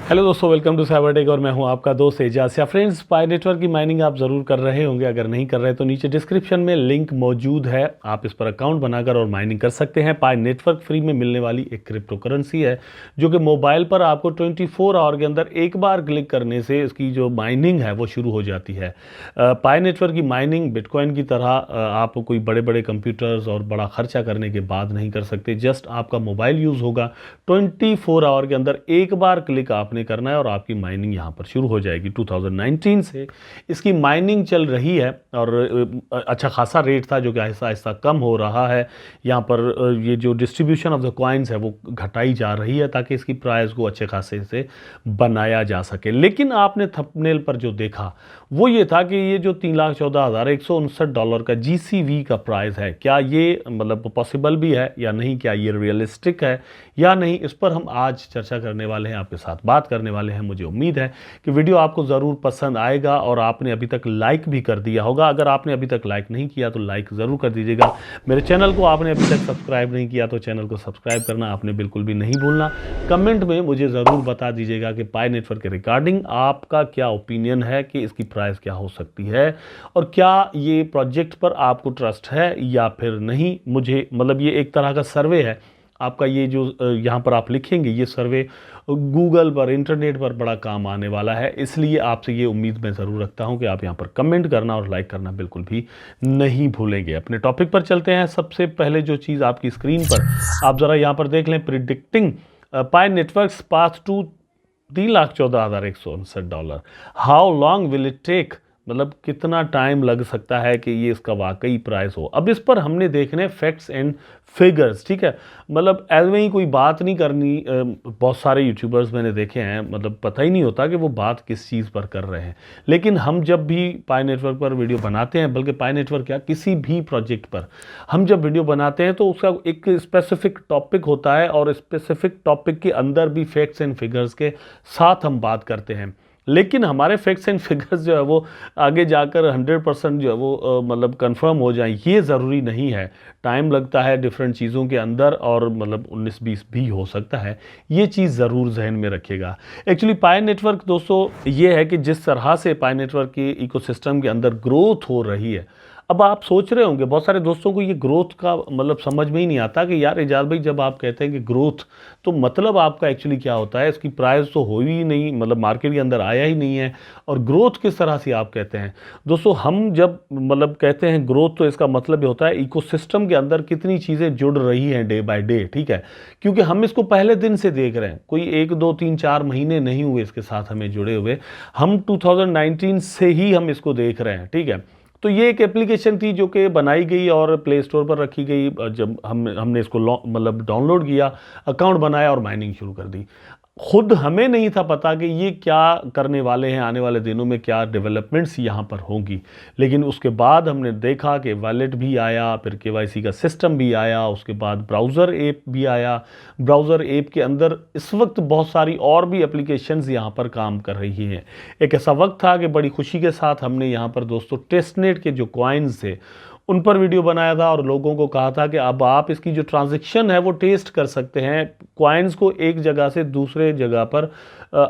Hello दोस्तों, welcome to Cybertech और मैं हूं आपका दोस्त एजाज। या फ्रेंड्स, पाई नेटवर्क की माइनिंग आप ज़रूर कर रहे होंगे। अगर नहीं कर रहे तो नीचे डिस्क्रिप्शन में लिंक मौजूद है, आप इस पर अकाउंट बनाकर और माइनिंग कर सकते हैं। पाई नेटवर्क फ्री में मिलने वाली एक क्रिप्टो करेंसी है जो कि मोबाइल पर आपको 24 आवर के अंदर एक बार क्लिक करने से इसकी जो माइनिंग है वो शुरू हो जाती है। पाई नेटवर्क की माइनिंग बिटकॉइन की तरह आप कोई बड़े बड़े कंप्यूटर्स और बड़ा खर्चा करने के बाद नहीं कर सकते। जस्ट आपका मोबाइल यूज़ होगा, 24 आवर के अंदर एक बार क्लिक आपने करना है और आपकी माइनिंग यहां पर शुरू हो जाएगी। 2019 से इसकी माइनिंग चल रही है और अच्छा खासा रेट था जो कि आहिस्ता आहिस्ता कम हो रहा है। यहां पर ये जो डिस्ट्रीब्यूशन ऑफ द कॉइन्स है वो घटाई जा रही है ताकि इसकी प्राइस को अच्छे खासे से बनाया जा सके। लेकिन आपने थंबनेल पर जो देखा वो ये था कि ये जो $3,14,159 का GCV का प्राइस है, क्या ये मतलब पॉसिबल भी है या नहीं, क्या ये रियलिस्टिक है या नहीं, इस पर हम आज चर्चा करने वाले हैं, आपके साथ बात करने वाले हैं। मुझे उम्मीद है कि वीडियो आपको ज़रूर पसंद आएगा और आपने अभी तक लाइक भी कर दिया होगा। अगर आपने अभी तक लाइक नहीं किया तो लाइक ज़रूर कर दीजिएगा। मेरे चैनल को आपने अभी तक सब्सक्राइब नहीं किया तो चैनल को सब्सक्राइब करना आपने बिल्कुल भी नहीं भूलना। कमेंट में मुझे ज़रूर बता दीजिएगा कि पाई नेटवर्क के रिगार्डिंग आपका क्या ओपिनियन है कि इसकी प्राइस क्या हो सकती है और क्या ये प्रोजेक्ट पर आपको ट्रस्ट है या फिर नहीं। मुझे मतलब ये एक तरह का सर्वे है आपका, ये जो यहाँ पर आप लिखेंगे ये सर्वे गूगल पर, इंटरनेट पर बड़ा काम आने वाला है। इसलिए आपसे ये उम्मीद मैं ज़रूर रखता हूँ कि आप यहाँ पर कमेंट करना और लाइक करना बिल्कुल भी नहीं भूलेंगे। अपने टॉपिक पर चलते हैं। सबसे पहले जो चीज़ आपकी स्क्रीन पर आप ज़रा यहाँ पर देख लें, predicting pi networks path to $3,14,159। How long will it take, मतलब कितना टाइम लग सकता है कि ये इसका वाकई प्राइस हो। अब इस पर हमने देखने फैक्ट्स एंड फिगर्स, ठीक है। मतलब ऐसे ही कोई बात नहीं करनी। बहुत सारे यूट्यूबर्स मैंने देखे हैं, मतलब पता ही नहीं होता कि वो बात किस चीज़ पर कर रहे हैं। लेकिन हम जब भी पाई नेटवर्क पर वीडियो बनाते हैं, बल्कि पाई नेटवर्क क्या किसी भी प्रोजेक्ट पर हम जब वीडियो बनाते हैं तो उसका एक स्पेसिफिक टॉपिक होता है और स्पेसिफिक टॉपिक के अंदर भी फैक्ट्स एंड फिगर्स के साथ हम बात करते हैं। लेकिन हमारे फैक्ट्स एंड फिगर्स जो है वो आगे जाकर 100% जो है वो मतलब कंफर्म हो जाए, ये ज़रूरी नहीं है। टाइम लगता है डिफरेंट चीज़ों के अंदर और मतलब 19-20 भी हो सकता है। ये चीज़ ज़रूर जहन में रखिएगा। एक्चुअली पाई नेटवर्क दोस्तों ये है कि जिस तरह से पाई नेटवर्क के इकोसिस्टम के अंदर ग्रोथ हो रही है, अब आप सोच रहे होंगे, बहुत सारे दोस्तों को ये ग्रोथ का मतलब समझ में ही नहीं आता कि यार एजाज भाई, जब आप कहते हैं कि ग्रोथ तो मतलब आपका एक्चुअली क्या होता है। इसकी प्राइस तो हो ही नहीं, मतलब मार्केट के अंदर आया ही नहीं है और ग्रोथ किस तरह से आप कहते हैं। दोस्तों हम जब मतलब कहते हैं ग्रोथ तो इसका मतलब ये होता है इकोसिस्टम के अंदर कितनी चीज़ें जुड़ रही हैं डे बाय डे, ठीक है। क्योंकि हम इसको पहले दिन से देख रहे हैं, कोई 1, 2, 3, 4 महीने नहीं हुए इसके साथ हमें जुड़े हुए। हम 2019 से ही हम इसको देख रहे हैं, ठीक है। तो ये एक एप्लीकेशन थी जो कि बनाई गई और प्ले स्टोर पर रखी गई। जब हमने इसको मतलब डाउनलोड किया, अकाउंट बनाया और माइनिंग शुरू कर दी। खुद हमें नहीं था पता कि ये क्या करने वाले हैं, आने वाले दिनों में क्या डेवलपमेंट्स यहाँ पर होंगी। लेकिन उसके बाद हमने देखा कि वॉलेट भी आया, फिर KYC का सिस्टम भी आया, उसके बाद ब्राउज़र ऐप भी आया। ब्राउज़र ऐप के अंदर इस वक्त बहुत सारी और भी एप्लीकेशंस यहाँ पर काम कर रही हैं। एक ऐसा वक्त था कि बड़ी खुशी के साथ हमने यहाँ पर दोस्तों टेस्टनेट के जो कॉइन्स थे उन पर वीडियो बनाया था और लोगों को कहा था कि अब आप इसकी जो ट्रांजैक्शन है वो टेस्ट कर सकते हैं। कॉइन्स को एक जगह से दूसरे जगह पर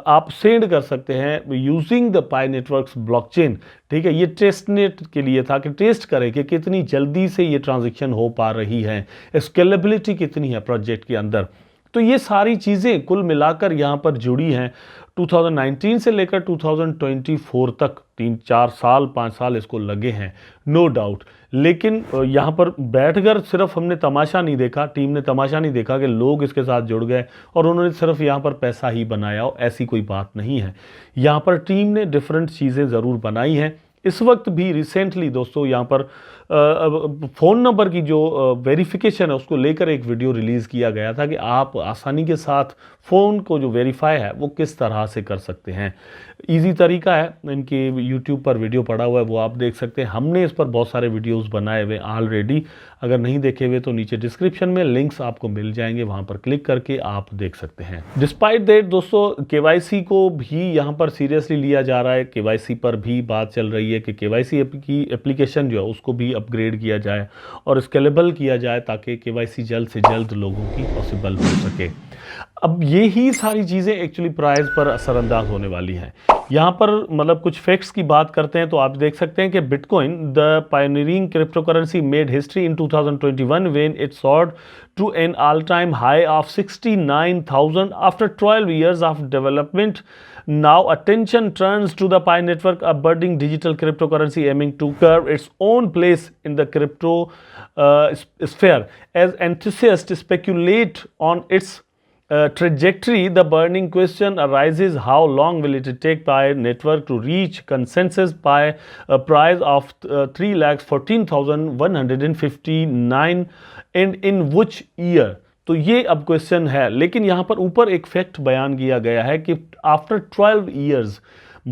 आप सेंड कर सकते हैं using the pi networks blockchain, ठीक है। ये टेस्टनेट के लिए था कि टेस्ट करें कि कितनी जल्दी से ये ट्रांजैक्शन हो पा रही है, स्केलेबिलिटी कितनी है प्रोजेक्ट के अंदर। तो ये सारी चीज़ें कुल मिलाकर यहाँ पर जुड़ी हैं। 2019 से लेकर 2024 तक 3-4 साल 5 साल इसको लगे हैं, नो डाउट। लेकिन यहाँ पर बैठकर सिर्फ हमने तमाशा नहीं देखा, टीम ने तमाशा नहीं देखा कि लोग इसके साथ जुड़ गए और उन्होंने सिर्फ यहाँ पर पैसा ही बनाया हो, ऐसी कोई बात नहीं है। यहाँ पर टीम ने डिफरेंट चीज़ें ज़रूर बनाई हैं। इस वक्त भी रिसेंटली दोस्तों यहाँ पर फ़ोन नंबर की जो वेरिफिकेशन है उसको लेकर एक वीडियो रिलीज़ किया गया था कि आप आसानी के साथ फ़ोन को जो वेरीफाई है वो किस तरह से कर सकते हैं। इजी तरीका है, इनके यूट्यूब पर वीडियो पड़ा हुआ है, वो आप देख सकते हैं। हमने इस पर बहुत सारे वीडियोस बनाए हुए ऑलरेडी, अगर नहीं देखे हुए तो नीचे डिस्क्रिप्शन में लिंक्स आपको मिल जाएंगे, वहां पर क्लिक करके आप देख सकते हैं। डिस्पाइट दैट दोस्तों KYC को भी यहाँ पर सीरियसली लिया जा रहा है, KYC पर भी बात चल रही है। है कि केवाईसी की एप्लीकेशन जो है उसको भी अपग्रेड किया जाए और स्केलेबल किया जाए ताकि केवाईसी जल्द से जल्द लोगों की पॉसिबल हो सके। अब ये ही सारी चीज़ें एक्चुअली प्राइस पर असरअंदाज होने वाली हैं। यहाँ पर मतलब कुछ फैक्ट्स की बात करते हैं तो आप देख सकते हैं कि bitcoin the pioneering crypto currency made history in 2021 when it soared to an all-time high of 69,000 after 12 years of development. Now attention turns to the Pi Network, a budding digital cryptocurrency aiming to carve its own place in the crypto sphere. As enthusiasts speculate on its trajectory, the burning question arises: how long will it take Pi Network to reach consensus Pi price of 3,14,159 and in which year? तो ये अब question है, लेकिन यहाँ पर ऊपर एक fact बयान किया गया है कि आफ्टर 12 ईयर्स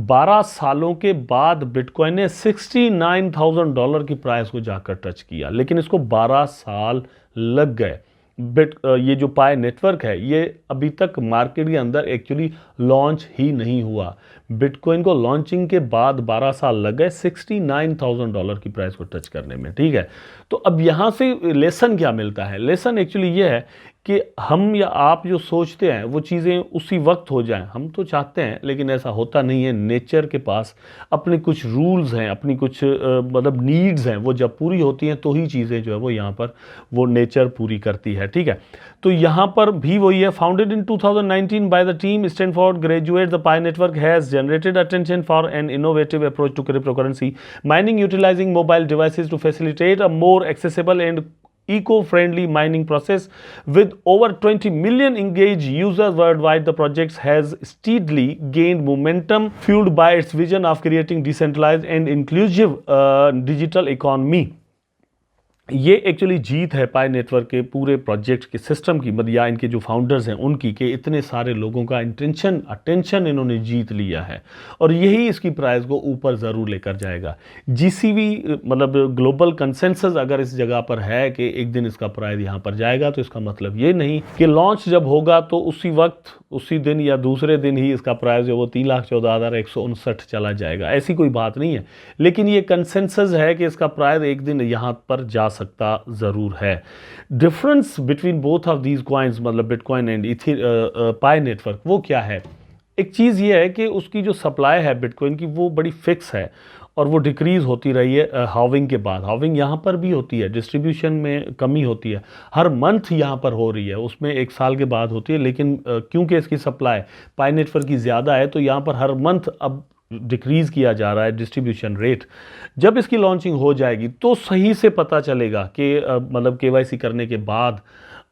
12 सालों के बाद बिटकॉइन ने $69,000 की प्राइस को जाकर टच किया, लेकिन इसको 12 साल लग गए। ये जो पाई नेटवर्क है ये अभी तक मार्केट के अंदर एक्चुअली लॉन्च ही नहीं हुआ। बिटकॉइन को लॉन्चिंग के बाद 12 साल लग गए $69,000 की प्राइस को टच करने में, ठीक है। तो अब यहाँ से लेसन क्या मिलता है? लेसन एक्चुअली ये है कि हम या आप जो सोचते हैं वो चीज़ें उसी वक्त हो जाएं, हम तो चाहते हैं लेकिन ऐसा होता नहीं है। नेचर के पास अपने कुछ रूल्स हैं, अपनी कुछ मतलब नीड्स हैं, वो जब पूरी होती हैं तो ही चीज़ें जो है वो यहाँ पर वो नेचर पूरी करती है, ठीक है। तो यहाँ पर भी वही है। Founded in 2019 by the team Stanford graduate, the pi network has generated attention for an innovative approach to cryptocurrency mining utilising mobile devices to facilitate a more accessible and eco-friendly mining process. With over 20 million engaged users worldwide, the project has steadily gained momentum, fueled by its vision of creating decentralized and inclusive digital economy. ये actually जीत है पाई network के पूरे project के system की, मतलब या इनके जो फाउंडर्स हैं उनकी, कि इतने सारे लोगों का अटेंशन इन्होंने जीत लिया है और यही इसकी प्राइस को ऊपर ज़रूर लेकर जाएगा। जीसीवी मतलब ग्लोबल कंसेंसस अगर इस जगह पर है कि एक दिन इसका प्राइस यहाँ पर जाएगा, तो इसका मतलब ये नहीं कि लॉन्च जब होगा तो उसी वक्त उसी दिन या दूसरे दिन ही इसका प्राइस जो वो 3,14,159 चला जाएगा, ऐसी कोई बात नहीं है। लेकिन ये कंसेंसस है कि इसका प्राइस एक दिन यहाँ पर जा सकता ज़रूर है। Difference between both of these coins मतलब बिटकॉइन एंड पाई नेटवर्क वो क्या है? एक चीज़ ये है कि उसकी जो सप्लाई है बिटकॉइन की वो बड़ी फिक्स है और वो डिक्रीज़ होती रही है हाविंग के बाद। हाविंग यहाँ पर भी होती है, डिस्ट्रीब्यूशन में कमी होती है, हर मंथ यहाँ पर हो रही है, उसमें एक साल के बाद होती है। लेकिन क्योंकि इसकी सप्लाई पाई नेटवर्क की ज़्यादा है तो यहाँ पर हर मंथ अब डिक्रीज़ किया जा रहा है डिस्ट्रीब्यूशन रेट। जब इसकी लॉन्चिंग हो जाएगी तो सही से पता चलेगा कि मतलब केवाईसी करने के बाद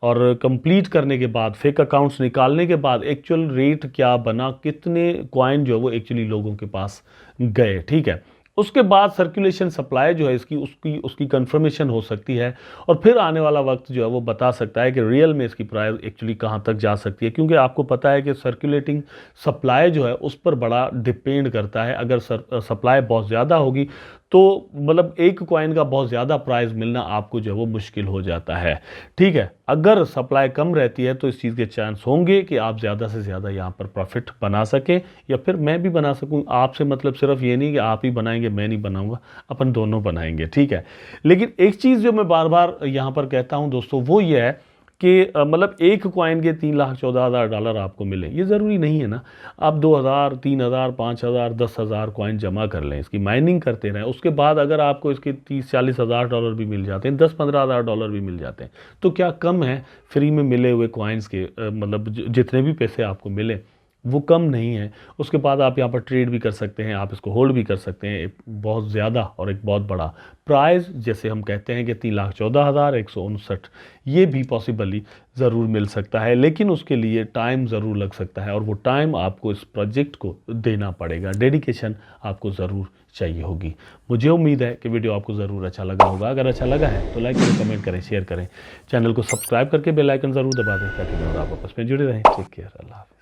और कंप्लीट करने के बाद, फेक अकाउंट्स निकालने के बाद एक्चुअल रेट क्या बना, कितने कॉइन जो है वो एक्चुअली लोगों के पास गए, ठीक है। उसके बाद सर्कुलेशन सप्लाई जो है इसकी उसकी कंफर्मेशन हो सकती है और फिर आने वाला वक्त जो है वो बता सकता है कि रियल में इसकी प्राइस एक्चुअली कहाँ तक जा सकती है। क्योंकि आपको पता है कि सर्कुलेटिंग सप्लाई जो है उस पर बड़ा डिपेंड करता है। अगर सप्लाई बहुत ज़्यादा होगी तो मतलब एक कॉइन का बहुत ज़्यादा प्राइस मिलना आपको जो है वो मुश्किल हो जाता है, ठीक है। अगर सप्लाई कम रहती है तो इस चीज़ के चांस होंगे कि आप ज़्यादा से ज़्यादा यहाँ पर प्रॉफिट बना सकें या फिर मैं भी बना सकूँ। आपसे मतलब सिर्फ ये नहीं कि आप ही बनाएंगे मैं नहीं बनाऊँगा, अपन दोनों बनाएंगे, ठीक है। लेकिन एक चीज़ जो मैं बार बार यहाँ पर कहता हूँ दोस्तों वो ये है कि मतलब एक कॉइन के $3,14,000 आपको मिले, ये ज़रूरी नहीं है ना। आप 2,000, 3,000, 5,000, 10,000 कॉइन जमा कर लें, इसकी माइनिंग करते रहें, उसके बाद अगर आपको इसके 30-40 हज़ार डॉलर भी मिल जाते हैं, 10-15 हज़ार डॉलर भी मिल जाते हैं, तो क्या कम है फ्री में मिले हुए कॉइन्स के? मतलब जितने भी पैसे आपको मिले वो कम नहीं है। उसके बाद आप यहाँ पर ट्रेड भी कर सकते हैं, आप इसको होल्ड भी कर सकते हैं। एक बहुत ज़्यादा और एक बहुत बड़ा प्राइस जैसे हम कहते हैं कि 3,14,159 ये भी पॉसिबली ज़रूर मिल सकता है, लेकिन उसके लिए टाइम ज़रूर लग सकता है और वो टाइम आपको इस प्रोजेक्ट को देना पड़ेगा, डेडिकेशन आपको ज़रूर चाहिए होगी। मुझे उम्मीद है कि वीडियो आपको ज़रूर अच्छा लगा होगा। अगर अच्छा लगा है तो लाइक करें, कमेंट करें, शेयर करें, चैनल को सब्सक्राइब करके बेल आइकन ज़रूर दबा दें ताकि और आप आपस में जुड़े रहें। टेक केयर, अल्लाह हाफ़िज़।